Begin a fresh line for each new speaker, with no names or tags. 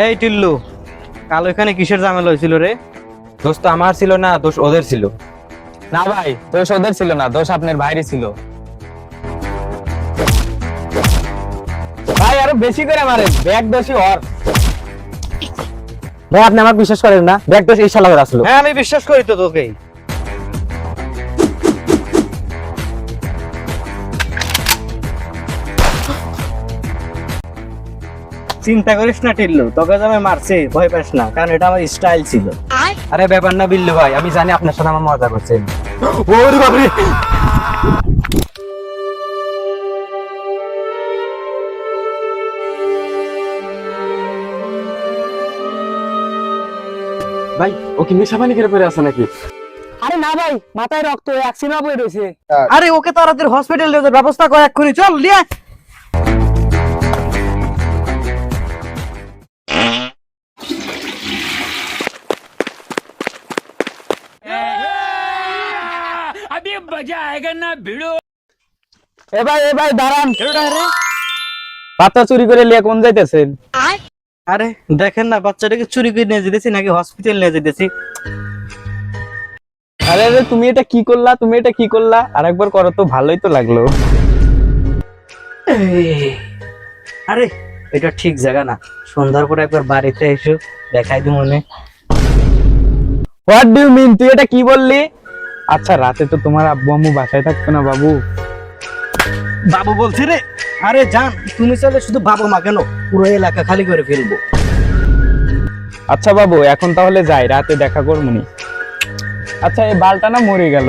এই টিল্লু, কাল ওইখানে কিসের ঝামেলা হয়েছিল রে?
দোষ তো আমার ছিল না, দোষ ওদের ছিল।
না ভাই, দোষ ওদের ছিল না, দোষ আপনার ভাইরই ছিল। ভাই আরো বেশি করে মারেন, ব্যাগ দোষী ওর।
ভাই আপনি আমার বিশ্বাস করেন না? দেখ দোষ এই শালার আসলো।
হ্যাঁ আমি বিশ্বাস করি তো তোকেই। চিন্তা করিস না টিল্লু, তোকে যে আমি মারছি ভয় পাস না, কারণ এটা আমার স্টাইল ছিল।
আরে ব্যাপার না বিল্লু ভাই, আমি জানি আপনার সাথে আমার মজা করছেন। ওরে বাপরে! ভাই ও কি নেশা পানি করে পড়ে আছে নাকি?
আরে না ভাই, মাথায় রক্ত, অ্যাক্সিডেন্ট হয়ে রয়েছে।
আরে ওকে তাড়াতাড়ি হসপিটালে ব্যবস্থা কর, এক্ষুনি চল লিয়া।
এ ভাই দাঁড়ান।
পাতা চুরি করে লিয়ে কোন যাইতেছেন?
আরে দেখেন না, বাচ্চাটাকে চুরি করে নিয়ে যেতেছি নাকি হসপিটাল নিয়ে যেতেছি।
আরে আরে তুমি এটা কি করলা, তুমি এটা কি করলা? আরেকবার করো তো, ভালোই তো লাগলো।
আরে এটা ঠিক জায়গা না, সন্ধ্যার পরে একবার বাড়িতে এসে দেখাই দি মনে।
What do you mean? তুই এটা কি বললি? আচ্ছা রাতে তো তোমার আব্বু আম্মু বাসায় থাকতো না বাবু?
বাবু বলছি রে। আরে জান, তুমি চাইলে শুধু বাবা মা কেন, পুরো এলাকা খালি করে ফেলবো।
আচ্ছা বাবু এখন তাহলে যাই, রাতে দেখা করবো নি। আচ্ছা এই বালটা না মরে গেল।